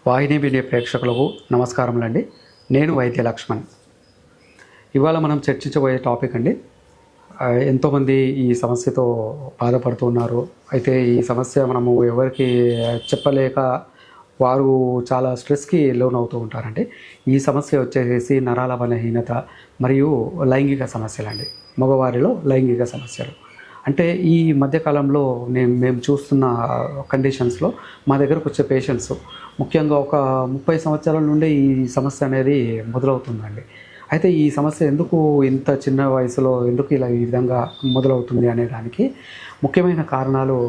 వాహిని media ప్రేక్షకులకు నమస్కారములండి. నేను వైద్య లక్ష్మణ్. ఇవాళ మనం చర్చించబోయే టాపిక్ అండి, ఎంతోమంది ఈ సమస్యతో బాధపడుతున్నారు. అయితే ఈ సమస్య మనము ఎవరికి చెప్పలేక వారు చాలా స్ట్రెస్కి లోనవుతూ ఉంటారండి. ఈ సమస్య వచ్చేసి నరాల బలహీనత మరియు లైంగిక సమస్యలండి. మగవారిలో లైంగిక సమస్యలు అంటే ఈ మధ్యకాలంలో మేము చూస్తున్న కండిషన్స్లో మా దగ్గరకు వచ్చే పేషెంట్స్ ముఖ్యంగా ఒక 30 సంవత్సరాల నుండి ఈ సమస్య అనేది మొదలవుతుందండి. అయితే ఈ సమస్య ఎందుకు ఇంత చిన్న వయసులో ఎందుకు ఇలా ఈ విధంగా మొదలవుతుంది అనే దానికి ముఖ్యమైన కారణాలు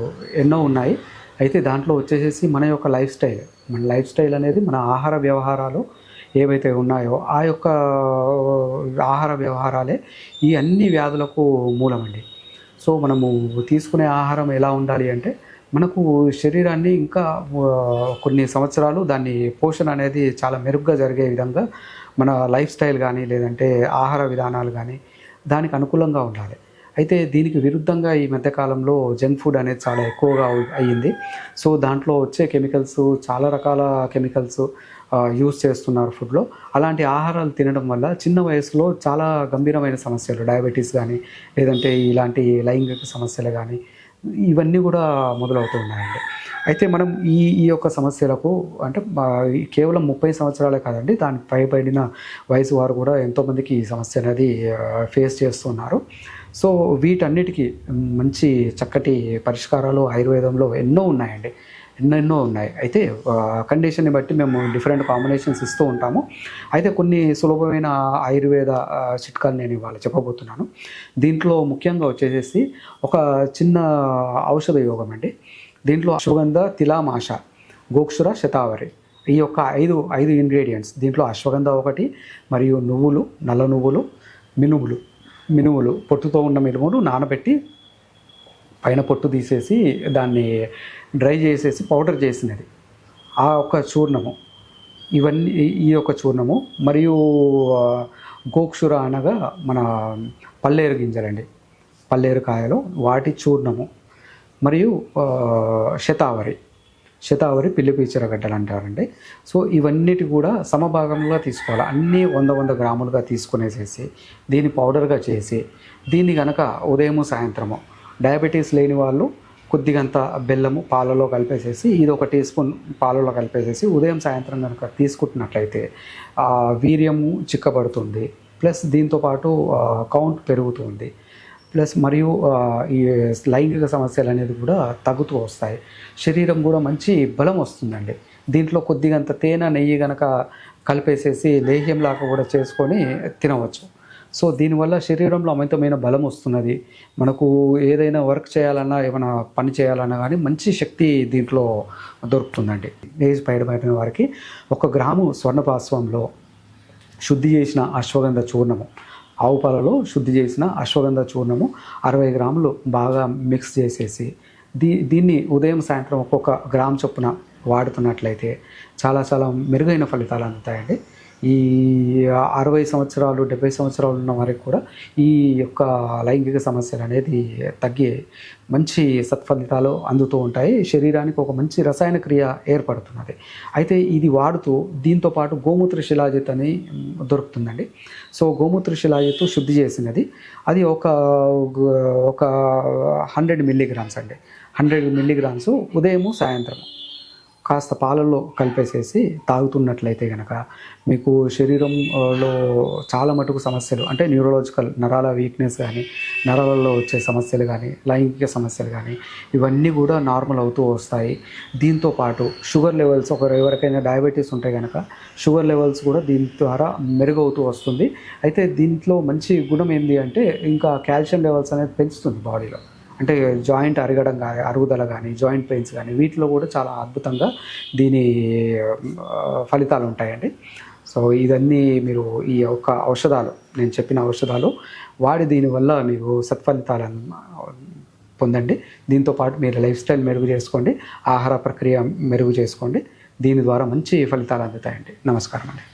ఎన్నో ఉన్నాయి. అయితే దాంట్లో వచ్చేసి మన యొక్క లైఫ్ స్టైల్ అనేది మన ఆహార వ్యవహారాలు ఏవైతే ఉన్నాయో ఆ యొక్క ఆహార వ్యవహారాలే ఈ అన్ని వ్యాధులకు మూలమండి. సో మనము తీసుకునే ఆహారం ఎలా ఉండాలి అంటే మనకు శరీరాన్ని ఇంకా కొన్ని సంవత్సరాలు దాన్ని పోషణ అనేది చాలా మెరుగ్గా జరిగే విధంగా మన లైఫ్ స్టైల్ కానీ లేదంటే ఆహార విధానాలు కానీ దానికి అనుకూలంగా ఉండాలి. అయితే దీనికి విరుద్ధంగా ఈ మధ్యకాలంలో జంక్ ఫుడ్ అనేది చాలా ఎక్కువగా అయ్యింది. సో దాంట్లో వచ్చే కెమికల్స్, చాలా రకాల కెమికల్స్ యూజ్ చేస్తున్నారు ఫుడ్లో. అలాంటి ఆహారాలు తినడం వల్ల చిన్న వయసులో చాలా గంభీరమైన సమస్యలు, డయాబెటీస్ కానీ లేదంటే ఇలాంటి లైంగిక సమస్యలు కానీ ఇవన్నీ కూడా మొదలవుతూ ఉన్నాయండి. అయితే మనం ఈ యొక్క సమస్యలకు అంటే కేవలం 30 సంవత్సరాలే కాదండి, దానికి పైబడిన వయసు వారు కూడా ఎంతోమందికి ఈ సమస్య అనేది ఫేస్ చేస్తున్నారు. సో వీటన్నిటికీ మంచి చక్కటి పరిష్కారాలు ఆయుర్వేదంలో ఎన్నో ఉన్నాయి. అయితే కండిషన్ని బట్టి మేము డిఫరెంట్ కాంబినేషన్స్ ఇస్తూ ఉంటాము. అయితే కొన్ని సులభమైన ఆయుర్వేద చిట్కాలు నేను ఇవాళ చెప్పబోతున్నాను. దీంట్లో ముఖ్యంగా వచ్చేసి ఒక చిన్న ఔషధ యోగం అండి. దీంట్లో అశ్వగంధ, తిలామాష, గోక్షుర, శతావరి ఈ యొక్క ఐదు ఇంగ్రీడియంట్స్. దీంట్లో అశ్వగంధ ఒకటి, మరియు నువ్వులు, నల్ల నువ్వులు, మినుములు పొట్టుతో ఉన్న మినుములు నానబెట్టి పైన పొట్టు తీసేసి దాన్ని డ్రై చేసేసి పౌడర్ చేసినది ఆ ఒక చూర్ణము. ఈ యొక్క చూర్ణము మరియు గోక్షుర అనగా మన పల్లేరు గింజలండి, పల్లేరు కాయలు, వాటి చూర్ణము మరియు శతావరి పిల్లి పీచరగడ్డలు అంటారండి. సో ఇవన్నిటి కూడా సమభాగంగా తీసుకోవాలి. అన్నీ 100 గ్రాములుగా తీసుకునేసేసి దీన్ని పౌడర్గా చేసి దీన్ని కనుక ఉదయము సాయంత్రము డయాబెటీస్ లేని వాళ్ళు కొద్దిగంత బెల్లము పాలలో కలిపేసేసి, ఇది 1 టీ స్పూన్ పాలలో కలిపేసేసి ఉదయం సాయంత్రం కనుక తీసుకుంటున్నట్లయితే వీర్యము చిక్కబడుతుంది, ప్లస్ దీంతోపాటు కౌంట్ పెరుగుతుంది, ప్లస్ మరియు ఈ లైంగిక సమస్యలు అనేది కూడా తగ్గుతూ వస్తాయి. శరీరం కూడా మంచి బలం వస్తుందండి. దీంట్లో కొద్దిగంత తేనె, నెయ్యి కనుక కలిపేసేసి లేహ్యంలాగా కూడా చేసుకొని తినవచ్చు. సో దీనివల్ల శరీరంలో అమితమైన బలం వస్తున్నది. మనకు ఏదైనా వర్క్ చేయాలన్నా, ఏమైనా పని చేయాలన్నా కానీ మంచి శక్తి దీంట్లో దొరుకుతుందండి. ఏజ్ పైబడిన వారికి 1 గ్రాము స్వర్ణపాస్వంలో శుద్ధి చేసిన అశ్వగంధ చూర్ణము, ఆవు పాలలో శుద్ధి చేసిన అశ్వగంధ చూర్ణము 60 గ్రాములు బాగా మిక్స్ చేసేసి దీన్ని ఉదయం సాయంత్రం ఒక్కొక్క గ్రామ్ చొప్పున వాడుతున్నట్లయితే చాలా మెరుగైన ఫలితాలు అందుతాయండి. ఈ 60 సంవత్సరాలు 70 సంవత్సరాలు ఉన్న వారికి కూడా ఈ యొక్క లైంగిక సమస్యలు అనేది తగ్గి మంచి సత్ఫలితాలు అందుతూ ఉంటాయి. శరీరానికి ఒక మంచి రసాయన క్రియ ఏర్పడుతున్నది. అయితే ఇది వాడుతూ దీంతోపాటు గోమూత్ర శిలాజిత్ అని దొరుకుతుందండి. సో గోమూత్ర శిలాజిత్ శుద్ధి చేసినది అది ఒక 100 మిల్లీగ్రామ్స్ అండి. 100 మిల్లీగ్రామ్స్ ఉదయము సాయంత్రము కాస్త పాలల్లో కలిపేసేసి తాగుతున్నట్లయితే కనుక మీకు శరీరంలో చాలా మటుకు సమస్యలు అంటే న్యూరలాజికల్, నరాల వీక్నెస్ కానీ, నరాలలో వచ్చే సమస్యలు కానీ, లైంగిక సమస్యలు కానీ ఇవన్నీ కూడా నార్మల్ అవుతూ వస్తాయి. దీంతోపాటు షుగర్ లెవెల్స్, ఎవరికైనా డయాబెటీస్ ఉంటే కనుక షుగర్ లెవెల్స్ కూడా దీని ద్వారా మెరుగవుతూ వస్తుంది. అయితే దీంట్లో మంచి గుణం ఏంటి అంటే ఇంకా కాల్షియం లెవెల్స్ అనేది పెంచుతుంది బాడీలో. అంటే జాయింట్ అరుగుదల కానీ, జాయింట్ పెయిన్స్ కానీ వీటిలో కూడా చాలా అద్భుతంగా దీని ఫలితాలు ఉంటాయండి. సో ఇవన్నీ మీరు ఈ యొక్క ఔషధాలు, నేను చెప్పిన ఔషధాలు వాడి దీనివల్ల మీరు సత్ఫలితాలను పొందండి. దీంతోపాటు మీరు లైఫ్ స్టైల్ మెరుగు చేసుకోండి, ఆహార ప్రక్రియ మెరుగు చేసుకోండి. దీని ద్వారా మంచి ఫలితాలు అందుతాయండి. నమస్కారం అండి.